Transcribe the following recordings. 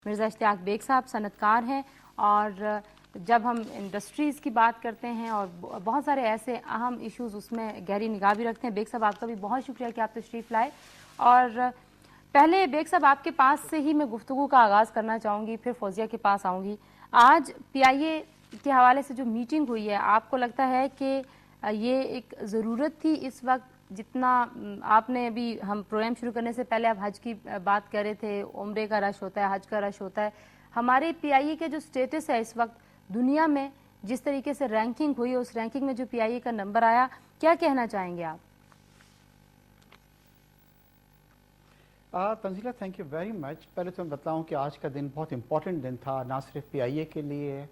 مرزا اشتیاق bag صاحب صنعتکار ہیں، اور جب ہم انڈسٹریز کی بات کرتے ہیں اور بہت سارے ایسے اہم ایشوز اس میں گہری نگاہ بھی رکھتے ہیں. بیگ صاحب آپ کا بھی بہت شکریہ کہ آپ تشریف لائے. اور پہلے بیگ صاحب آپ کے پاس سے ہی میں گفتگو کا آغاز کرنا چاہوں گی، پھر فوزیہ کے پاس آؤں گی. آج پی آئی اے کے حوالے سے جو میٹنگ ہوئی ہے، آپ کو لگتا ہے کہ یہ ایک ضرورت تھی اس وقت؟ جتنا آپ نے ابھی ہم پروگرام شروع کرنے سے پہلے آپ حج کی بات کر رہے تھے، عمرے کا رش ہوتا ہے، حج کا رش ہوتا ہے. ہمارے پی آئی اے کے جو سٹیٹس ہے اس وقت دنیا میں، جس طریقے سے رینکنگ ہوئی، اس رینکنگ میں جو پی آئی اے کا نمبر آیا، کیا کہنا چاہیں گے آپ؟ Tanzeela thank you very much. پہلے تو میں بتاؤں کہ آج کا دن بہت امپورٹنٹ دن تھا، نہ صرف پی آئی اے کے لیے،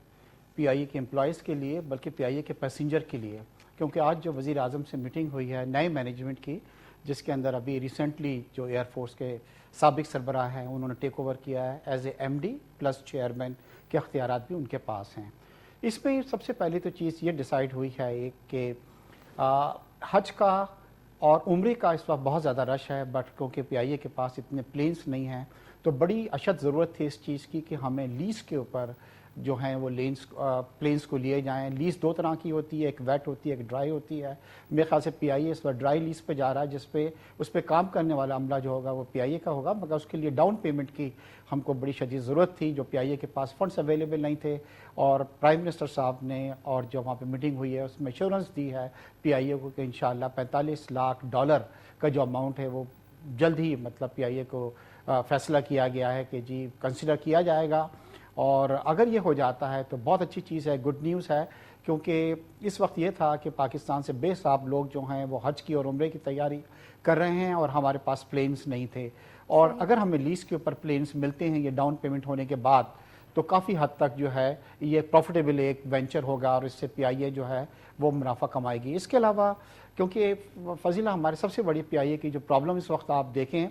پی آئی اے کے امپلائیز کے لیے، بلکہ پی آئی اے کے پیسنجر کے لیے. کیونکہ آج جو وزیر اعظم سے میٹنگ ہوئی ہے نئے مینجمنٹ کی، جس کے اندر ابھی ریسنٹلی جو ایئر فورس کے سابق سربراہ ہیں انہوں نے ٹیک اوور کیا ہے as a M D plus chairman کے اختیارات بھی ان کے پاس ہیں. اس میں سب سے پہلی تو چیز یہ ڈیسائیڈ ہوئی ہے ایک کہ حج کا اور عمرے کا اس وقت بہت زیادہ رش ہے، بٹ کیونکہ پی آئی اے کے پاس اتنے پلینس نہیں ہیں تو بڑی اشد ضرورت تھی اس چیز کی کہ ہمیں لیز کے اوپر جو ہیں وہ پلینس کو لیے جائیں. لیز دو طرح کی ہوتی ہے، ایک ویٹ ہوتی ہے، ایک ڈرائی ہوتی ہے. میرے خیال سے پی آئی اے اس وقت ڈرائی لیز پہ جا رہا ہے، جس پہ اس پہ کام کرنے والا عملہ جو ہوگا وہ پی آئی اے کا ہوگا، مگر اس کے لیے ڈاؤن پیمنٹ کی ہم کو بڑی شدید ضرورت تھی، جو پی آئی اے کے پاس فنڈز اویلیبل نہیں تھے. اور پرائم منسٹر صاحب نے اور جو وہاں پہ میٹنگ ہوئی ہے اس میں ایشورنس دی ہے پی آئی اے کو کہ انشاءاللہ $45 لاکھ کا جو اماؤنٹ ہے وہ جلد ہی مطلب پی آئی اے کو فیصلہ کیا گیا ہے کہ جی کنسیڈر کیا جائے گا. اور اگر یہ ہو جاتا ہے تو بہت اچھی چیز ہے، گڈ نیوز ہے. کیونکہ اس وقت یہ تھا کہ پاکستان سے بے حساب لوگ جو ہیں وہ حج کی اور عمرے کی تیاری کر رہے ہیں اور ہمارے پاس پلینس نہیں تھے. اور اگر ہمیں لیز کے اوپر پلینس ملتے ہیں یہ ڈاؤن پیمنٹ ہونے کے بعد تو کافی حد تک جو ہے یہ پروفیٹیبل ایک وینچر ہوگا اور اس سے پی آئی اے جو ہے وہ منافع کمائے گی. اس کے علاوہ کیونکہ فضیلہ ہمارے سب سے بڑی پی آئی اے کی جو پرابلم اس وقت آپ دیکھیں،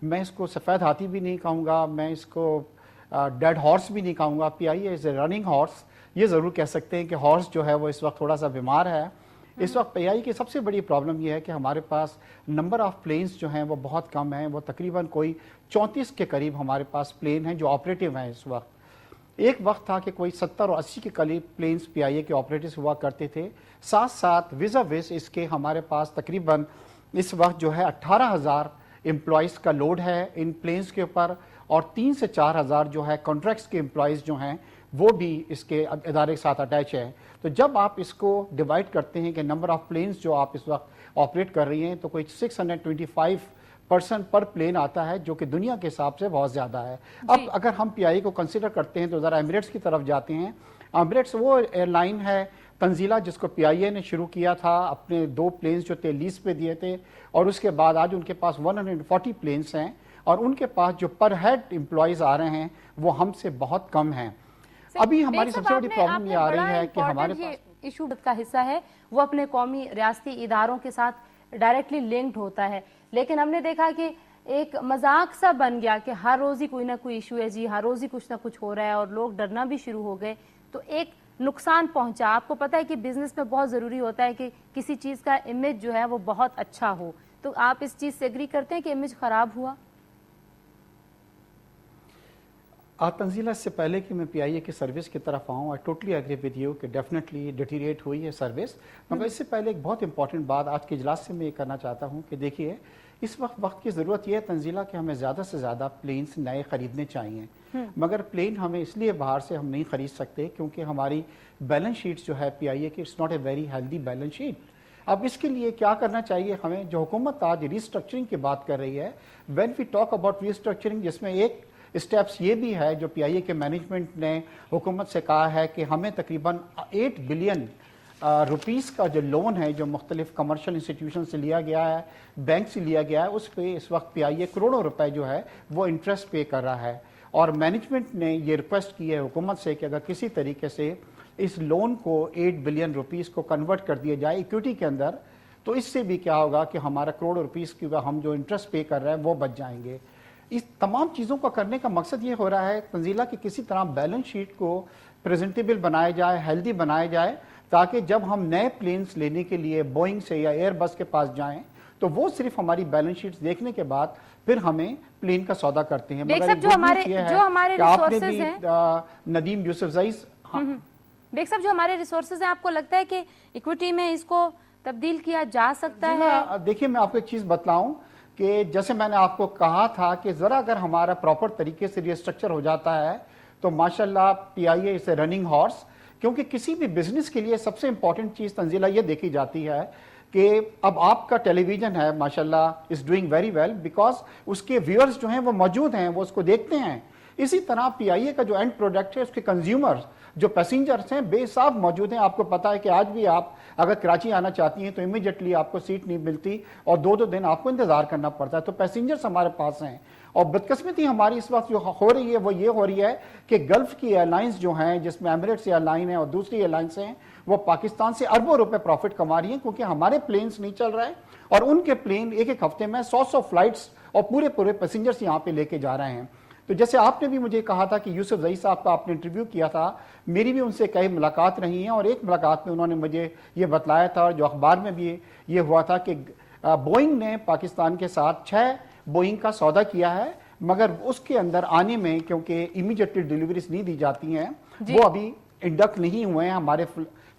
میں اس کو سفید ہاتھی بھی نہیں کہوں گا، میں اس کو ڈیڈ ہارس بھی نہیں کہوں گا. پی I a is a running horse. یہ ضرور کہہ سکتے ہیں کہ ہارس جو ہے وہ اس وقت تھوڑا سا بیمار ہے. اس وقت پی آئی کی سب سے بڑی پرابلم یہ ہے کہ ہمارے پاس نمبر آف پلینس جو ہیں وہ بہت کم ہیں. وہ تقریباً کوئی 34 کے قریب ہمارے پاس پلین ہیں جو آپریٹیو ہیں اس وقت. ایک وقت تھا کہ کوئی 70 اور 80 کے قریب پلینس پی آئی اے کے آپریٹرز ہوا کرتے تھے. ساتھ ساتھ وز اس کے ہمارے پاس تقریباً اس وقت جو ہے 18,000 امپلائیز کا لوڈ ہے ان پلینس کے اوپر، اور 3 سے 4,000 جو ہے کانٹریکٹس کے امپلائیز جو ہیں وہ بھی اس کے ادارے کے ساتھ اٹیچ ہیں. تو جب آپ اس کو ڈیوائڈ کرتے ہیں کہ نمبر آف پلینس جو آپ اس وقت آپریٹ کر رہی ہیں تو کوئی 625 پر پلین آتا ہے، جو کہ دنیا کے حساب سے بہت زیادہ ہے. اب اگر ہم پی آئی کو کنسیڈر کرتے ہیں تو ذرا ایمریٹس کی طرف جاتے ہیں. ایمریٹس وہ ایئر لائن ہے تنزیلہ جس کو پی آئی اے نے شروع کیا تھا، اپنے 2 پلینس جو تھے لیز پہ دیے تھے، اور اس کے بعد آج ان کے پاس 140 پلینس ہیں اور ان کے پاس جو پر ہیڈ امپلائیز آ رہے ہیں وہ ہم سے بہت کم ہیں. ابھی ہماری سب سے بڑی پرابلم یہ آ رہی ہے کہ ہمارے پاس ایشو کا حصہ ہے وہ اپنے قومی ریاستی اداروں کے ساتھ ڈائریکٹلی لنکڈ ہوتا ہے، لیکن ہم نے دیکھا کہ ایک مذاق سا بن گیا کہ ہر روز ہی کوئی نہ کوئی ایشو ہے جی، ہر روز ہی کچھ نہ کچھ ہو رہا ہے، اور لوگ ڈرنا بھی شروع ہو گئے. تو ایک نقصان پہنچا. آپ کو پتہ ہے کہ بزنس میں بہت ضروری ہوتا ہے کہ کسی چیز کا امیج جو ہے وہ بہت اچھا ہو. تو آپ اس چیز سے ایگری کرتے ہیں کہ امیج خراب ہوا؟ تنزیلہ اس سے پہلے کہ میں پی آئی اے کی سروس کی طرف آؤں، I totally agree with you کہ ڈیفینیٹلی ڈیٹیریٹ ہوئی ہے سروس. مگر اس سے پہلے ایک بہت امپورٹنٹ بات آج کے اجلاس سے میں یہ کرنا چاہتا ہوں کہ دیکھیے اس وقت کی ضرورت یہ ہے تنزیلہ کہ ہمیں زیادہ سے زیادہ پلینس نئے خریدنے چاہیے. مگر پلین ہمیں اس لیے باہر سے ہم نہیں خرید سکتے کیونکہ ہماری بیلنس شیٹس جو ہے پی آئی اے کی it's not a very healthy balance sheet. اب اس کے لیے کیا کرنا چاہیے ہمیں؟ جو حکومت آج ریسٹرکچرنگ کی بات کر رہی ہے، when we talk about restructuring, جس میں ایک اسٹیپس یہ بھی ہے جو پی آئی اے کے مینجمنٹ نے حکومت سے کہا ہے کہ ہمیں تقریباً 8 بلین روپیز کا جو لون ہے جو مختلف کمرشل انسٹیٹیوشن سے لیا گیا ہے، بینک سے لیا گیا ہے، اس پہ اس وقت پی آئی اے کروڑوں روپے جو ہے وہ انٹرسٹ پے کر رہا ہے. اور مینجمنٹ نے یہ ریکویسٹ کی ہے حکومت سے کہ اگر کسی طریقے سے اس لون کو 8 بلین روپیز کو کنورٹ کر دیا جائے ایکویٹی کے اندر، تو اس سے بھی کیا ہوگا کہ ہمارا کروڑوں روپیز کی ہم جو انٹرسٹ پے کر رہے ہیں وہ بچ جائیں گے. اس تمام چیزوں کو کرنے کا مقصد یہ ہو رہا ہے تنزیلہ کہ کسی طرح بیلنس شیٹ کو پریزنٹیبل بنایا جائے، ہیلدی بنایا جائے، تاکہ جب ہم نئے پلینس لینے کے لیے بوئنگ سے یا ایئر بس کے پاس جائیں تو وہ صرف ہماری بیلنس شیٹس دیکھنے کے بعد फिर हमें प्लेन का सौदा करते हैं। बेग साहब, जो हमारे रिसोर्सेज हैं, नदीम यूसुफजई, बेग साहब, जो हमारे रिसोर्सेज हैं, आपको लगता है कि इक्विटी में इसको तब्दील किया जा सकता है? देखिए, मैं आपको एक चीज बतलाऊं कि जैसे मैंने आपको कहा था कि जरा अगर हमारा प्रॉपर तरीके से रिस्ट्रक्चर हो जाता है तो माशाल्लाह PIA is a running horse. क्योंकि किसी भी बिजनेस के लिए सबसे इंपॉर्टेंट चीज तंजीला ये देखी जाती है कि अब आपका टेलीविजन है माशाल्लाह is doing very well, because उसके व्यूअर्स जो हैं वो मौजूद हैं, वो उसको देखते हैं। इसी तरह पीआईए का जो एंड प्रोडक्ट है, उसके कंज्यूमर्स जो पैसेंजर्स हैं बेसाब मौजूद हैं। आपको पता है कि आज भी आप अगर कराची आना चाहती हैं तो इमीडिएटली आपको सीट नहीं मिलती और 2-2 दिन आपको इंतजार करना पड़ता है। तो पैसेंजर्स हमारे पास हैं। और बदकिस्मती हमारी इस वक्त जो हो रही है वो ये हो रही है कि गल्फ की एयरलाइंस जो हैं, जिसमें एमिरेट्स एयरलाइन है और दूसरी एयरलाइंस हैं, वो पाकिस्तान से अरबों रुपए प्रॉफिट कमा रही हैं, क्योंकि हमारे प्लेन्स नहीं चल रहे हैं और उनके प्लेन एक एक हफ्ते में 100 फ्लाइट्स और पूरे पैसेंजर्स यहाँ पे लेके जा रहे हैं। तो जैसे आपने भी मुझे कहा था कि यूसुफजई साहब का आपने इंटरव्यू किया था, मेरी भी उनसे कई मुलाकात रही हैं और एक मुलाकात में उन्होंने मुझे ये बतलाया था, और जो अखबार में भी ये हुआ था कि बोइंग ने पाकिस्तान के साथ 6 बोइंग का सौदा किया है, मगर उसके अंदर आने में क्योंकि इमीडिएटली डिलीवरीज नहीं दी जाती हैं, वो अभी इंडक्ट नहीं हुए हैं हमारे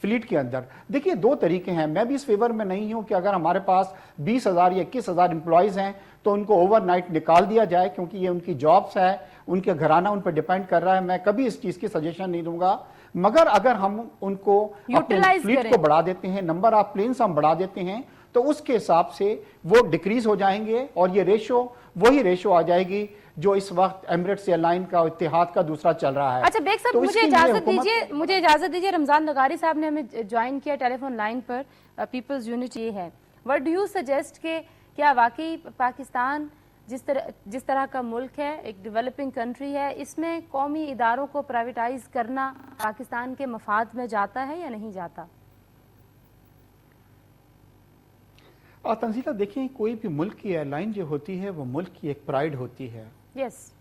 फ्लीट के अंदर। देखिए, 2 तरीके हैं। मैं भी इस फेवर में नहीं हूं कि अगर हमारे पास 20,000 या 21,000 एम्प्लॉयज हैं तो उनको ओवरनाइट निकाल दिया जाए, क्योंकि ये उनकी जॉब्स है, उनके घराना उन पर डिपेंड कर रहा है। मैं कभी इस चीज की सजेशन नहीं दूंगा। मगर अगर हम उनको अपने फ्लीट को बढ़ा देते हैं, नंबर ऑफ प्लेन्स हम बढ़ा देते हैं, तो उसके हिसाब से वो डिक्रीज हो जाएंगे और ये रेशो वही रेशो आ जाएगी जो इस वक्त एमिरेट्स एयरलाइन का इत्तेहाद का दूसरा चल रहा है। अच्छा बेग साहब, तो मुझे इजाजत दीजिए। रमजान लगारी साहब ने हमें ज्वाइन किया टेलीफोन लाइन पर। पीपल्स यूनिटी ये है, व्हाट डू यू सजेस्ट के क्या वाकई पाकिस्तान जिस तरह का मुल्क है, एक डेवलपिंग कंट्री है, इसमें कौमी इदारों को प्राइवेटाइज करना पाकिस्तान के मफाद में जाता है या नहीं जाता? तंजीला, देखिए, कोई भी मुल्क की एयरलाइन जो होती है वो मुल्क की एक प्राइड होती है।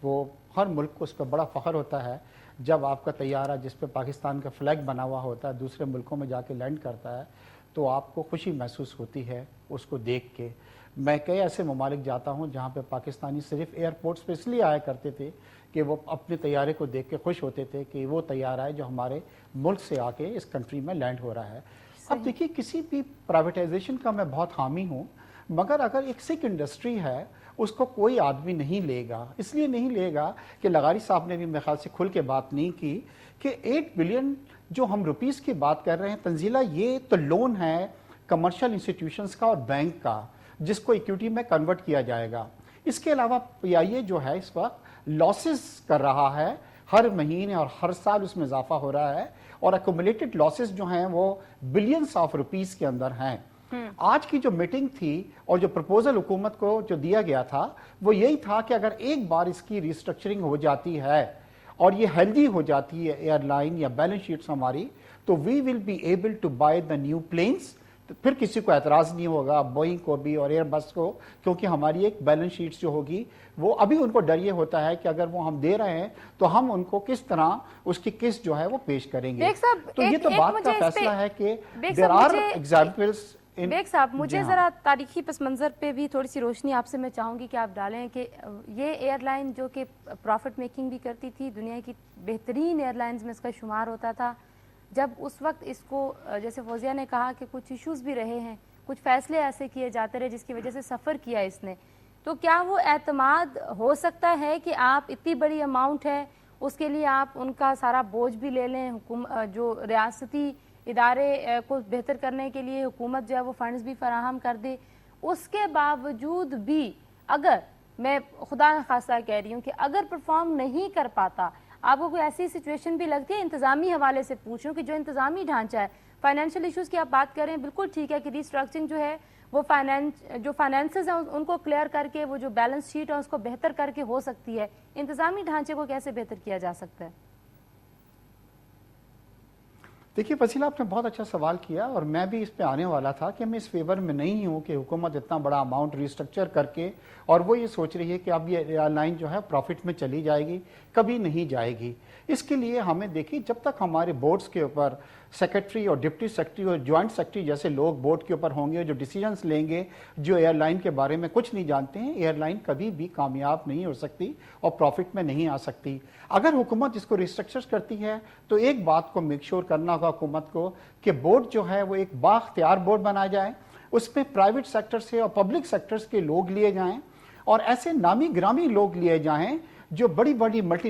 वो हर मुल्क को उस पर बड़ा फख्र होता है जब आपका तैयारा जिस पे पाकिस्तान का फ्लैग बना हुआ होता है दूसरे मुल्कों में जाके लैंड करता है, तो आपको खुशी महसूस होती है उसको देख के। मैं कई ऐसे ममालिक जाता हूँ जहाँ पे पाकिस्तानी सिर्फ एयरपोर्ट्स पे इसलिए आया करते थे कि वो अपने तैयारे को देख के खुश होते थे कि वो तैयारा है जो हमारे मुल्क से आके इस कंट्री में लैंड हो रहा है। अब देखिए, किसी भी प्राइवेटाइजेशन का मैं बहुत हामी हूँ, मगर अगर एक सिक इंडस्ट्री है उसको कोई आदमी नहीं लेगा। इसलिए नहीं लेगा कि लगारी साहब ने भी मेरे ख्याल से खुल के बात नहीं की कि 8 बिलियन जो हम रुपीस की बात कर रहे हैं तंजीला, ये तो लोन है कमर्शियल इंस्टीट्यूशंस का और बैंक का, जिसको इक्विटी में कन्वर्ट किया जाएगा। इसके अलावा पीआईए जो है इस वक्त लॉसेस कर रहा है, हर महीने और हर साल उसमें इजाफा हो रहा है और एक्युमुलेटेड लॉसेस जो हैं वो बिलियंस ऑफ रुपीस के अंदर हैं। आज की जो मीटिंग थी और जो प्रपोजल हुकूमत को जो दिया गया था वो यही था कि अगर एक बार इसकी रिस्ट्रक्चरिंग हो जाती है और ये हेल्दी हो जाती है एयरलाइन या बैलेंस शीट्स हमारी, तो we will be able to buy the new planes. तो फिर किसी को एतराज नहीं होगा, बोइंग को भी और एयरबस को, क्योंकि हमारी एक बैलेंस शीट्स जो होगी वो अभी उनको डर ये होता है कि अगर वो हम दे रहे हैं तो हम उनको किस तरह उसकी किस्त जो है वो पेश करेंगे। तो ये तो बात का फैसला है कि देयर आर एग्जांपल्स। बेग साहब, मुझे जरा तारीखी पस मंजर पे भी थोड़ी सी रोशनी आपसे मैं चाहूंगी कि आप डालें कि ये एयरलाइन जो कि प्रॉफिट मेकिंग भी करती थी, दुनिया की बेहतरीन एयरलाइंस में इसका शुमार होता था, जब उस वक्त इसको जैसे फौजिया ने कहा कि कुछ इश्यूज भी रहे हैं, कुछ फैसले ऐसे किए जाते रहे जिसकी वजह से सफ़र किया इसने, तो क्या वो एतमाद हो सकता है कि आप इतनी बड़ी अमाउंट है उसके लिए आप उनका सारा बोझ भी ले लें, जो रियासती इदारे को बेहतर करने के लिए हुकूमत जो है वो फंड्स भी फराहम कर दे, उसके बावजूद भी अगर, मैं खुदा न खास्ता कह रही हूँ कि अगर परफॉर्म नहीं कर पाता, आपको कोई ऐसी सिचुएशन भी लगती है? इंतजामी हवाले से पूछ रही हूँ कि जो इंतजामी ढांचा है, फाइनेंशियल इश्यूज़ की आप बात कर रहे हैं, बिल्कुल ठीक है कि रिस्ट्रक्चरिंग जो है वो फाइनेंसेस हैं उनको क्लियर करके वो जो बैलेंस शीट है उसको बेहतर करके हो सकती है। इंतजामी ढांचे को कैसे बेहतर किया जा सकता है? देखिए वसीला, आपने बहुत अच्छा सवाल किया और मैं भी इस पे आने वाला था कि मैं इस फेवर में नहीं हूँ कि हुकूमत इतना बड़ा अमाउंट रिस्ट्रक्चर करके और वो ये सोच रही है कि अब ये एयरलाइन जो है प्रॉफिट में चली जाएगी, कभी नहीं जाएगी। इसके लिए हमें देखिए, जब तक हमारे बोर्ड्स के ऊपर सेक्रेटरी और डिप्टी सेक्रेटरी और जॉइंट सेक्रेटरी जैसे लोग बोर्ड के ऊपर होंगे जो डिसीजंस लेंगे, जो एयरलाइन के बारे में कुछ नहीं जानते हैं, एयरलाइन कभी भी कामयाब नहीं हो सकती और प्रॉफिट में नहीं आ सकती। अगर हुकूमत इसको रिस्ट्रक्चर करती है तो एक बात को मेक श्योर करना होगा हुकूमत को कि बोर्ड जो है वो एक बाख्तियार बोर्ड बनाया जाए, उसमें प्राइवेट सेक्टर से और पब्लिक सेक्टर्स के लोग लिए जाएं और ऐसे नामी ग्रामी लोग लिए जाएं जो बड़ी बड़ी मल्टी